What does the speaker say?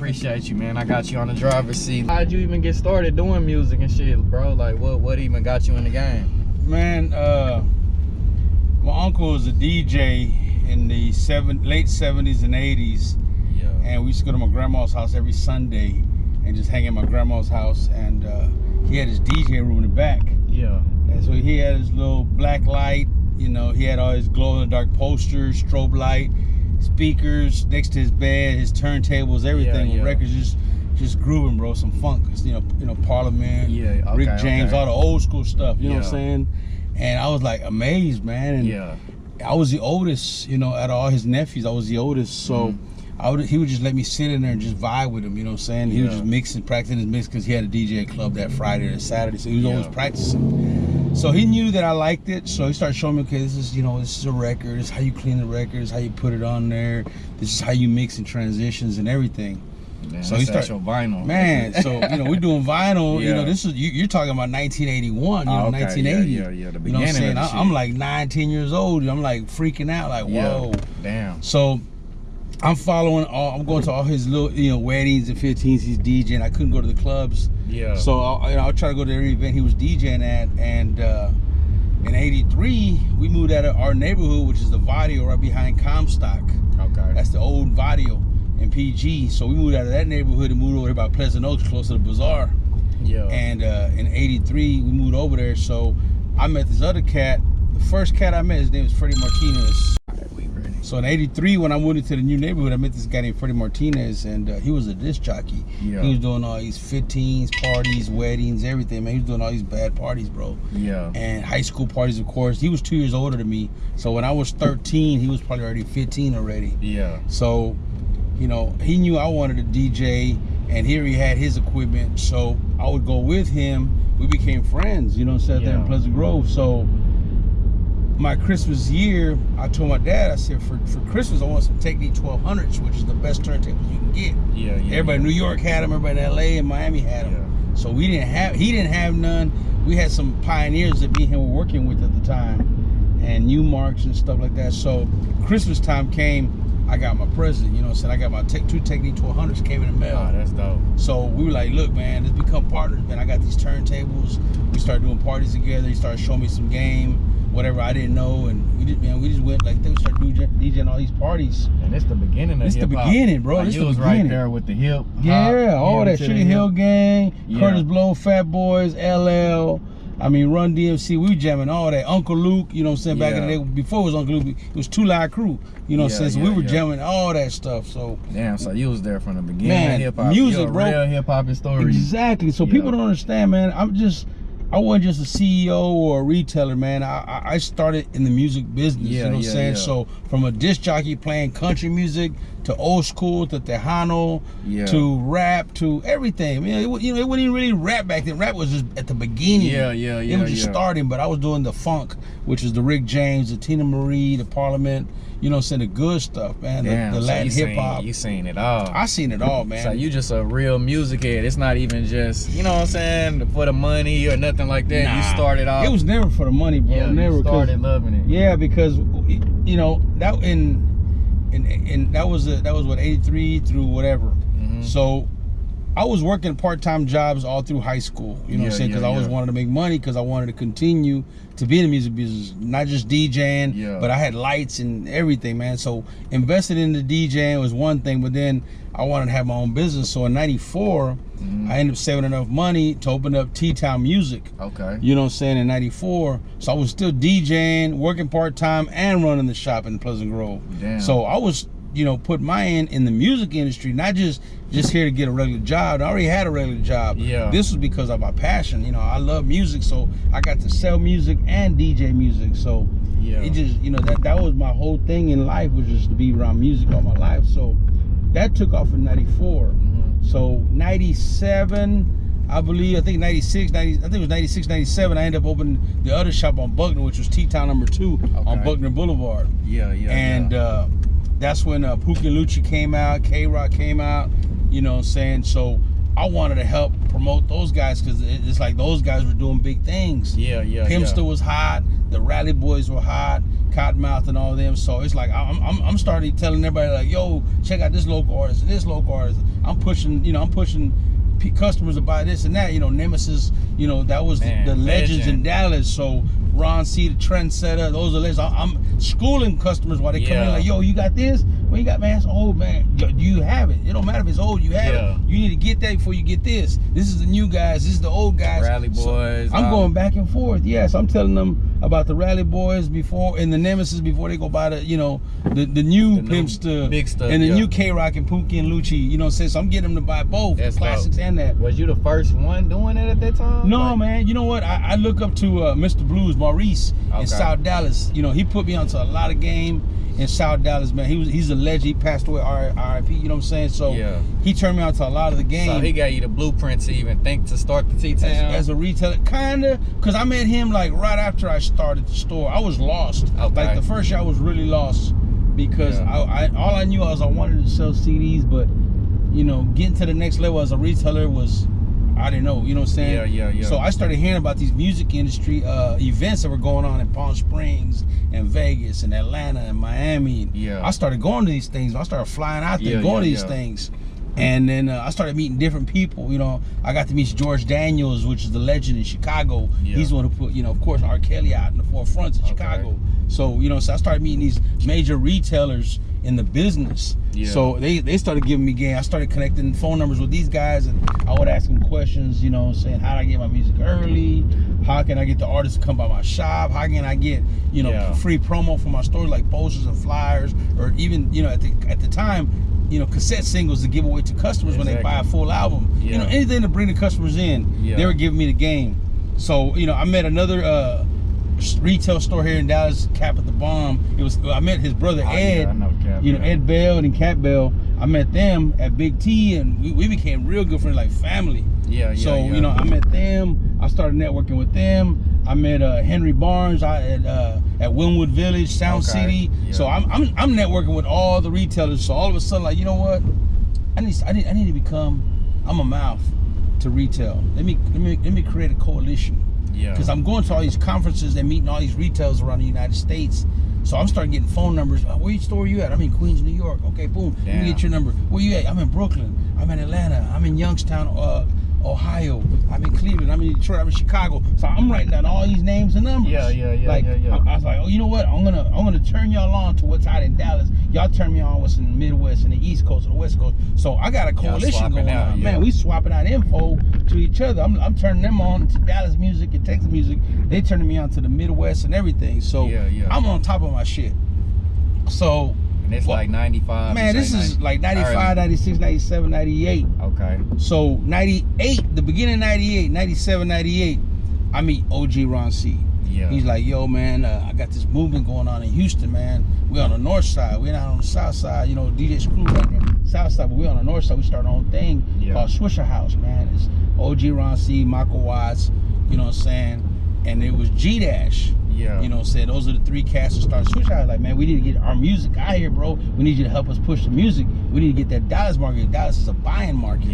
appreciate you, man. I got you on the driver's seat. How'd you even get started doing music and shit, bro? Like, what even got you in the game? Man, my uncle was a DJ in the late 70s and 80s. Yeah. And we used to go to my grandma's house every Sunday and just hang at my grandma's house. And he had his DJ room in the back. Yeah. And so he had his little black light. You know, he had all his glow-in-the-dark posters, strobe light, speakers next to his bed, his turntables, everything. Yeah. Records just grooving, bro. Some funk, you know, Parliament, Yeah, okay, Rick James, all the old school stuff. You know what I'm Yeah. saying? And I was like amazed, man. And Yeah. I was the oldest, you know, out of all his nephews. I was the oldest, so he would just let me sit in there and just vibe with him. You know what I'm saying? He was just mixing, practicing his mix because he had a DJ club that Friday or Saturday, so he was always practicing. So he knew that I liked it, so he started showing me, okay, this is a record. This is how you clean the record. This is how you put it on there. This is how you mix in transitions and everything. Man, so he started your vinyl. Man, so we're doing vinyl. Yeah. You know, this is you're talking about 1981. You know, okay. 1980. Yeah. The You know what I'm beginning saying? of the I'm like 9, 10 years old. I'm like freaking out, like whoa. Damn. So I'm following I'm going to all his little weddings and 15s he's DJing. I couldn't go to the clubs. Yeah. So I'll try to go to every event he was DJing at. And in '83 we moved out of our neighborhood, which is the Vadio right behind Comstock. Okay. That's the old Vadio in PG. So we moved out of that neighborhood and moved over here by Pleasant Oaks, close to the Bazaar. Yeah. And in '83 we moved over there. So I met this other cat. The first cat I met, his name was Freddie Martinez. So in '83, when I moved into the new neighborhood, I met this guy named Freddie Martinez, and he was a disc jockey. Yeah. He was doing all these 15s, parties, weddings, everything, man. He was doing all these bad parties, bro. Yeah. And high school parties, of course. He was 2 years older than me. So when I was 13, he was probably already 15 already. Yeah. So, you know, he knew I wanted to DJ, and here he had his equipment. So I would go with him. We became friends, you know, there in Pleasant Grove. So my Christmas year, I told my dad, I said, for Christmas, I want some Technique 1200s, which is the best turntables you can get. Yeah. Everybody in New York had them, everybody in LA and Miami had them. Yeah. So he didn't have none. We had some pioneers that me and him were working with at the time, and Newmarks and stuff like that. So Christmas time came, I got my present, you know what I'm saying? I got my two Technique 1200s came in the mail. Oh, that's dope. So we were like, look, man, let's become partners, man. I got these turntables. We started doing parties together. He started showing me some game, whatever I didn't know, and we just went like they started DJing all these parties. And it's the beginning of It's the hip-hop. beginning, bro. Like, It's you the was beginning. right there with the hip. Yeah, all that Sugar Hill Gang, Curtis Blow, Fat Boys, LL. I mean, Run DMC. We were jamming all that. Uncle Luke, you know what I'm saying? Back in the day, before it was Uncle Luke, it was Two Live Crew. You know what I'm saying? So we were jamming all that stuff. So damn, so you was there from the beginning. Man, hip hop, music, bro. Real hip hop story. Exactly. So people don't understand, man. I wasn't just a CEO or a retailer, man. I started in the music business, you know what I'm saying? So from a disc jockey playing country music to old school to Tejano to rap to everything. I mean, it wasn't even really rap back then. Rap was just at the beginning. It was just starting, but I was doing the funk, which is the Rick James, the Tina Marie, the Parliament, you know what I'm saying, the good stuff, man. Damn, the Latin hip hop. You seen it all. I seen it all, man. So you just a real music head. It's not even just, you know what I'm saying, for the money or nothing like that. Nah, you started off. It was never for the money, bro. Yeah, never. You started loving it. Yeah, because you know that that was what 83 through whatever. So I was working part-time jobs all through high school. You know what I'm saying? Because I always wanted to make money because I wanted to continue to be in the music business, not just DJing, but I had lights and everything, man. So invested in the DJing was one thing, but then I wanted to have my own business. So in '94, I ended up saving enough money to open up TTown Music. Okay. You know what I'm saying? In '94, so I was still DJing, working part-time, and running the shop in Pleasant Grove. Damn. So I was, you know, put my in the music industry, not just here to get a regular job. I already had a regular job. Yeah. This was because of my passion. You know, I love music, so I got to sell music and DJ music. So it just, you know, that was my whole thing in life, was just to be around music all my life. So that took off in '94. So '97, I believe, I think 96, I think it was 96, 97, I ended up opening the other shop on Buckner, which was TTown number 2 on Buckner Boulevard. And that's when Pookie and Lucci came out, K-Rock came out, you know what I'm saying? So I wanted to help promote those guys because it's like those guys were doing big things. Pimpster was hot, the Rally Boys were hot, Cottonmouth and all of them. So it's like I'm starting telling everybody like, yo, check out this local artist and this local artist. I'm pushing customers to buy this and that. Nemesis, that was the legends in Dallas. So Ron C, the trendsetter, those are legends. I'm schooling customers while they come in like, yo, you got this? Well, you got, man, it's old, man. You have it. It don't matter if it's old, you have it. You need to get that before you get this. This is the new guys, this is the old guys. Rally Boys. So I'm going back and forth. Yes, I'm telling them about the Rally Boys before and the Nemesis before they go buy the the new Pimp Stuff big stuff and the new K-Rock and Pookie and Lucci. So I'm getting them to buy both. That's classics dope. And that. Was you the first one doing it at that time? No, man. You know what? I look up to Mr. Blues Maurice in South Dallas. He put me onto a lot of game in South Dallas, man. He's a legend. He passed away, R.I.P. You know what I'm saying? So he turned me on to a lot of the game. So he got you the blueprint to even think to start the TTown? As a retailer, kinda, because I met him like right after I started the store. I was lost. Like the first year I was really lost because all I knew was I wanted to sell CDs, but getting to the next level as a retailer was, I didn't know, you know what I'm saying? Yeah. So I started hearing about these music industry events that were going on in Palm Springs and Vegas and Atlanta and Miami. I started going to these things. I started flying out there, going to these things. And then I started meeting different people. I got to meet George Daniels, which is the legend in Chicago. He's the one who put, of course, R. Kelly out in the forefront of Chicago. So, so I started meeting these major retailers in the business. So they started giving me game. I started connecting phone numbers with these guys, and I would ask them questions, saying, how do I get my music early? How can I get the artists to come by my shop? How can I get, free promo for my stores, like posters and flyers, or even, at the time, cassette singles to give away to customers when they buy a full album. Anything to bring the customers in, they were giving me the game. So, I met another retail store here in Dallas, Cap at the Bomb. I met his brother Ed, I know Cap, Ed Bell and Cap Bell. I met them at Big T, and we became real good friends, like family. So I met them. I started networking with them. I met Henry Barnes at Wynwood Village, Sound City. So I'm networking with all the retailers. So all of a sudden, like, you know what? I need to become. I'm a mouth to retail. Let me create a coalition. Because I'm going to all these conferences and meeting all these retailers around the United States. So I'm starting getting phone numbers. Where store you at? I'm in Queens, New York. Okay, boom. Let me get your number. Where you at? I'm in Brooklyn. I'm in Atlanta. I'm in Youngstown, Ohio. I'm in Cleveland. I'm in Detroit. I'm in Chicago. So I'm writing down all these names and numbers. I was like, oh, you know what? I'm gonna turn y'all on to what's out in Dallas. Y'all turn me on what's in the Midwest and the East Coast and the West Coast. So I got a coalition going on. Man, we swapping out info to each other. I'm turning them on to Dallas music and Texas music. They turning me on to the Midwest and everything. So I'm on top of my shit. So. And it's like 95. Man, this is like 95, 96, 97, 98. Okay. So 98, the beginning of 98, 97, 98, I meet OG Ron C. He's like, yo, man, I got this movement going on in Houston, man. We're on the north side. We're not on the south side. DJ Screw right there, south side, but we're on the north side. We started our own thing called Swishahouse, man. It's OG Ron C, Michael Watts, you know what I'm saying? And it was G-Dash. Said those are the three cats that started Swishahouse. Like, man, we need to get our music out here, bro. We need you to help us push the music. We need to get that Dallas market. Dallas is a buying market.